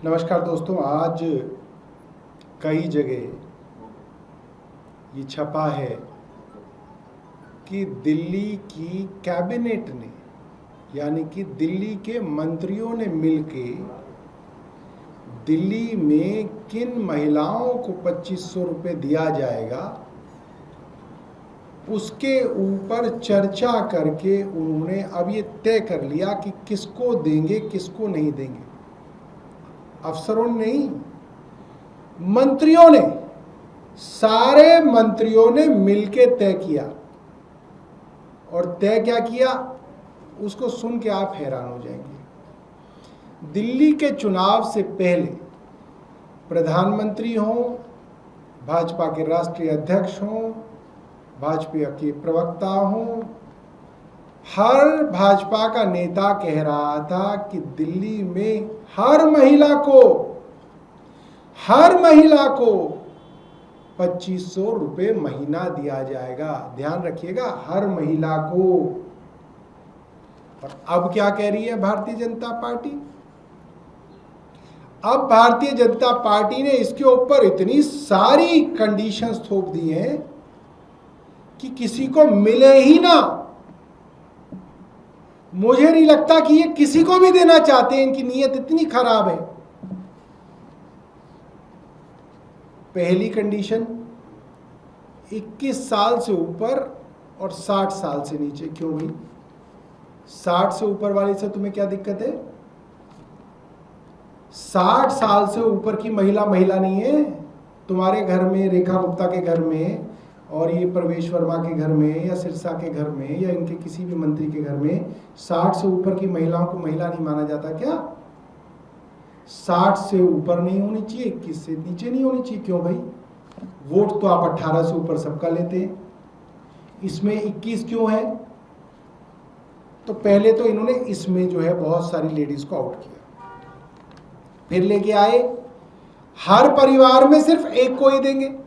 नमस्कार दोस्तों, आज कई जगह ये छपा है कि दिल्ली की कैबिनेट ने यानी कि दिल्ली के मंत्रियों ने मिलके दिल्ली में किन महिलाओं को 2500 रुपये दिया जाएगा उसके ऊपर चर्चा करके उन्होंने अब ये तय कर लिया कि किसको देंगे किसको नहीं देंगे। अफसरों ने नहीं, मंत्रियों ने, सारे मंत्रियों ने मिलके तय किया। और तय क्या किया उसको सुन के आप हैरान हो जाएंगे। दिल्ली के चुनाव से पहले प्रधानमंत्री हों, भाजपा के राष्ट्रीय अध्यक्ष हों, भाजपा के प्रवक्ता हों, हर भाजपा का नेता कह रहा था कि दिल्ली में हर महिला को 2500 रुपये महीना दिया जाएगा। ध्यान रखिएगा, हर महिला को। और अब क्या कह रही है भारतीय जनता पार्टी? अब भारतीय जनता पार्टी ने इसके ऊपर इतनी सारी कंडीशंस थोप दी हैं कि किसी को मिले ही ना। मुझे नहीं लगता कि ये किसी को भी देना चाहते हैं, इनकी नीयत इतनी खराब है। पहली कंडीशन, 21 साल से ऊपर और 60 साल से नीचे। क्यों भाई? 60 से ऊपर वाले से तुम्हें क्या दिक्कत है? 60 साल से ऊपर की महिला नहीं है। तुम्हारे घर में, रेखा गुप्ता के घर में, और ये प्रवेश वर्मा के घर में, या सिरसा के घर में, या इनके किसी भी मंत्री के घर में 60 से ऊपर की महिलाओं को महिला नहीं माना जाता क्या? 60 से ऊपर नहीं होनी चाहिए, 21 से नीचे नहीं होनी चाहिए। क्यों भाई? वोट तो आप 18 से ऊपर सबका लेते हैं, इसमें 21 क्यों है? तो पहले तो इन्होंने इसमें जो है बहुत सारी लेडीज को आउट किया। फिर लेके आए हर परिवार में सिर्फ एक को ही देंगे।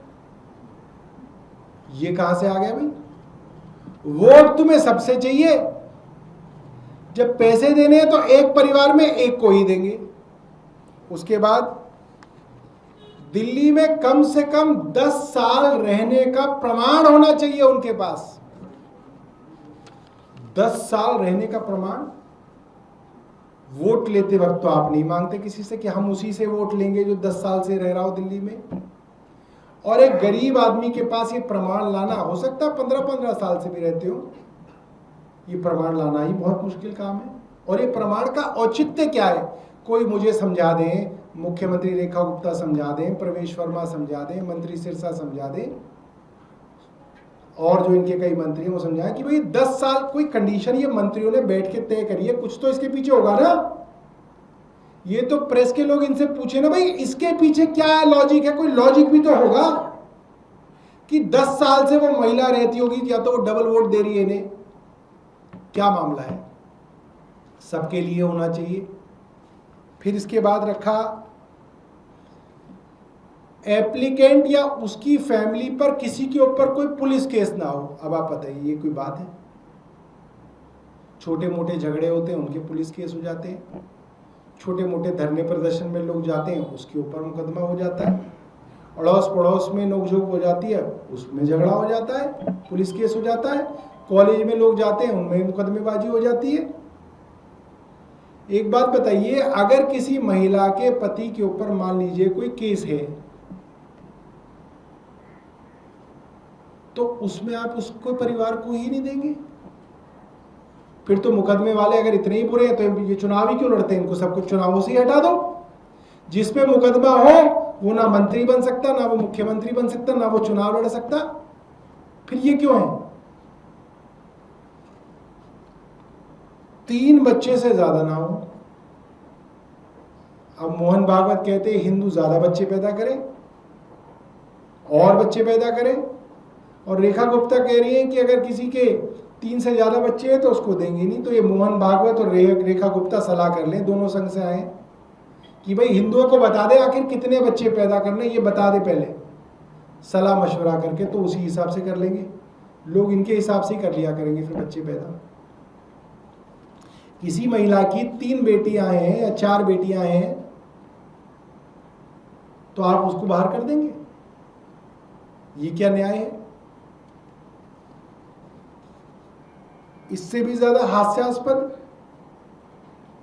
ये कहां से आ गया भाई? वोट तुम्हें सबसे चाहिए, जब पैसे देने हैं तो एक परिवार में एक को ही देंगे। उसके बाद दिल्ली में कम से कम 10 साल रहने का प्रमाण होना चाहिए उनके पास। 10 साल रहने का प्रमाण। वोट लेते वक्त तो आप नहीं मांगते किसी से कि हम उसी से वोट लेंगे जो 10 साल से रह रहा हो दिल्ली में। और एक गरीब आदमी के पास ये प्रमाण लाना, हो सकता है 15-15 साल से भी रहते हो, ये प्रमाण लाना ही बहुत मुश्किल काम है। और ये प्रमाण का औचित्य क्या है? कोई मुझे समझा दें, मुख्यमंत्री रेखा गुप्ता समझा दें, प्रवेश वर्मा समझा दें, मंत्री सिरसा समझा दें, और जो इनके कई मंत्री हैं वो समझाएं कि भाई 10 साल कोई कंडीशन ये मंत्रियों ने बैठ के तय करी है, कुछ तो इसके पीछे होगा ना। ये तो प्रेस के लोग इनसे पूछे ना भाई इसके पीछे क्या है, लॉजिक है? कोई लॉजिक भी तो होगा कि 10 साल से वो महिला रहती होगी, या तो वो डबल वोट दे रही है इन्हें। क्या मामला है? सबके लिए होना चाहिए। फिर इसके बाद रखा एप्लीकेंट या उसकी फैमिली पर किसी के ऊपर कोई पुलिस केस ना हो। अब आप बताइए ये कोई बात है? छोटे मोटे झगड़े होते हैं उनके पुलिस केस हो जाते हैं, छोटे मोटे धरने प्रदर्शन में लोग जाते हैं उसके ऊपर मुकदमा हो जाता है, अड़ोस पड़ोस में नोकझोंक हो जाती है उसमें झगड़ा हो जाता है, पुलिस केस हो जाता है, कॉलेज में लोग जाते हैं उनमें मुकदमेबाजी हो जाती है। एक बात बताइए, अगर किसी महिला के पति के ऊपर मान लीजिए कोई केस है तो उसमें आप उसको परिवार को ही नहीं देंगे? फिर तो मुकदमे वाले अगर इतने ही बुरे हैं तो ये चुनाव ही क्यों लड़ते हैं? इनको सब कुछ चुनावों से ही हटा दो। जिस पे मुकदमा हो वो ना मंत्री बन सकता, ना वो मुख्यमंत्री बन सकता, ना वो चुनाव लड़ सकता। फिर ये क्यों है? 3 बच्चे से ज्यादा ना हो। अब मोहन भागवत कहते हैं हिंदू ज्यादा बच्चे पैदा करें और बच्चे पैदा करें, और रेखा गुप्ता कह रही है कि अगर किसी के 3 से ज्यादा बच्चे हैं तो उसको देंगे नहीं। तो ये मोहन भागवत और रेखा गुप्ता सलाह कर लें, दोनों संघ से आए, कि भाई हिंदुओं को बता दे आखिर कितने बच्चे पैदा करने, ये बता दे पहले, सलाह मशवरा करके, तो उसी हिसाब से कर लेंगे लोग, इनके हिसाब से ही कर लिया करेंगे फिर बच्चे पैदा। किसी महिला की 3 बेटियां हैं या 4 बेटियां हैं तो आप उसको बाहर कर देंगे? ये क्या न्याय है? इससे भी ज्यादा हास्यास्पद,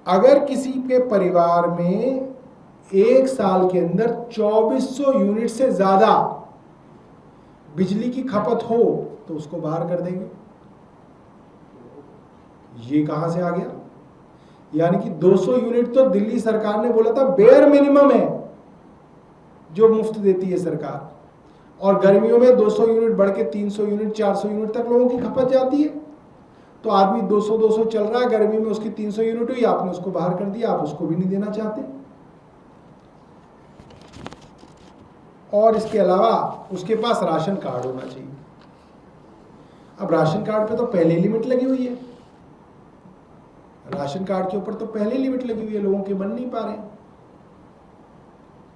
अगर किसी के परिवार में एक साल के अंदर 2400 यूनिट से ज्यादा बिजली की खपत हो तो उसको बाहर कर देंगे। ये कहां से आ गया? यानी कि 200 यूनिट तो दिल्ली सरकार ने बोला था बेयर मिनिमम है जो मुफ्त देती है सरकार, और गर्मियों में 200 यूनिट बढ़ के 300 यूनिट 400 यूनिट तक लोगों की खपत जाती है। तो आदमी 200 चल रहा है, गर्मी में उसकी 300 यूनिट हुई, आपने उसको बाहर कर दिया, आप उसको भी नहीं देना चाहते। और इसके अलावा उसके पास राशन कार्ड होना चाहिए। अब राशन कार्ड पे तो पहले लिमिट लगी हुई है, राशन कार्ड के ऊपर तो पहले लिमिट लगी हुई है, लोगों के बन नहीं पा रहे।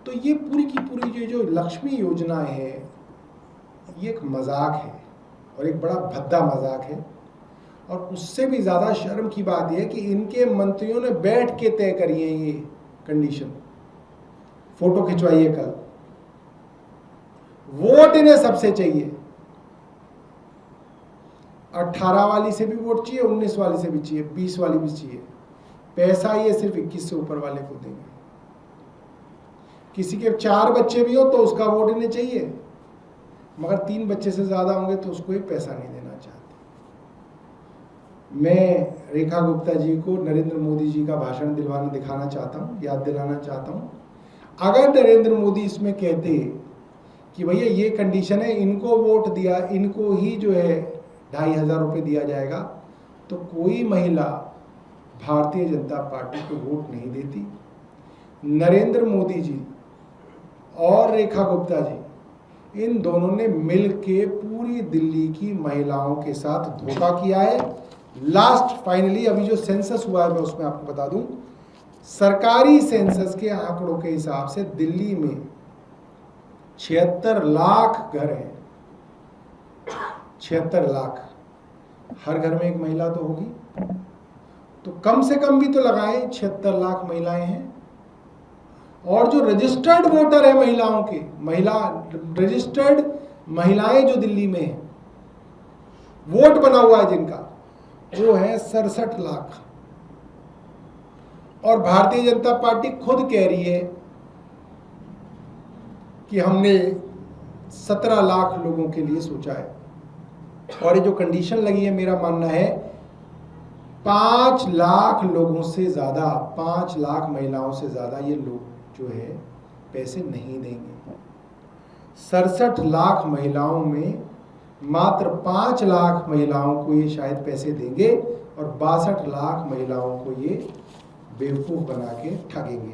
तो ये पूरी की पूरी जो लक्ष्मी योजना है ये एक मजाक है, और एक बड़ा भद्दा मजाक है। और उससे भी ज्यादा शर्म की बात यह है कि इनके मंत्रियों ने बैठ के तय करी है ये कंडीशन। फोटो खिंचवाइए कल, वोट इन्हें सबसे चाहिए, 18 वाली से भी वोट चाहिए, 19 वाली से भी चाहिए, 20 वाली भी चाहिए। पैसा ये सिर्फ 21 से ऊपर वाले को देंगे। किसी के 4 बच्चे भी हो तो उसका वोट इन्हें चाहिए, मगर 3 बच्चे से ज्यादा होंगे तो उसको ही पैसा नहीं देना चाहते। मैं रेखा गुप्ता जी को नरेंद्र मोदी जी का भाषण दिखाना चाहता हूँ, याद दिलाना चाहता हूँ। अगर नरेंद्र मोदी इसमें कहते कि भैया ये कंडीशन है, इनको वोट दिया, इनको ही जो है 2500 रुपये दिया जाएगा, तो कोई महिला भारतीय जनता पार्टी को वोट नहीं देती। नरेंद्र मोदी जी और रेखा गुप्ता जी, इन दोनों ने मिलके पूरी दिल्ली की महिलाओं के साथ धोखा किया है। लास्ट फाइनली अभी जो सेंसस हुआ है मैं उसमें आपको बता दूं, सरकारी सेंसस के आंकड़ों के हिसाब से दिल्ली में 76 लाख घर हैं। 76 लाख, हर घर में एक महिला तो होगी, तो कम से कम भी तो लगाएं 76 लाख महिलाएं हैं। और जो रजिस्टर्ड वोटर है महिलाओं के, रजिस्टर्ड महिलाएं जो दिल्ली में है, वोट बना हुआ है जिनका, वो है 67 लाख। और भारतीय जनता पार्टी खुद कह रही है कि हमने 17 लाख लोगों के लिए सोचा है। और ये जो कंडीशन लगी है, मेरा मानना है 5 लाख लोगों से ज्यादा, 5 लाख महिलाओं से ज्यादा ये लोग जो है पैसे नहीं देंगे। 67 लाख महिलाओं में मात्र 5 लाख महिलाओं को ये शायद पैसे देंगे, और 62 लाख महिलाओं को ये बेवकूफ बना के ठगेंगे।